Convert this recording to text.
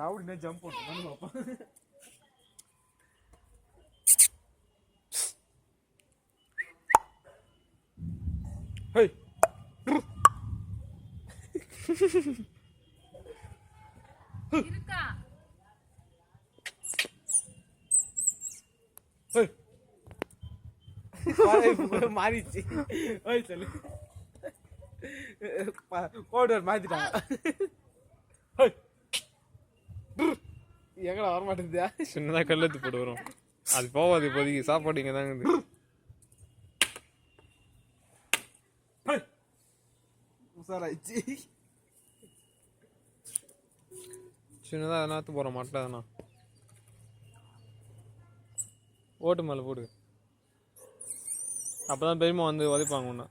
ராவுடினா jump பண்ணுவான்னு பார்ப்போம். ஹே இருக்கா மாறிச்சு. ஓய் சொல்லு கோடர் மாத்திட்டாங்க. எங்கடா வர மாட்டேங்குதா? சின்னதாக கல்லெத்து போட்டு வரும். அது போவாது இப்போதைக்கு. சாப்பாடு இங்கே தாங்க. உசாராயிடுச்சு. சின்னதாக எதனாத்து போகிற மாட்டாதுண்ணா. ஓட்டு மேலே போடு. அப்போ தான் பெரியமா வந்து உதைப்பாங்க ஒன்று.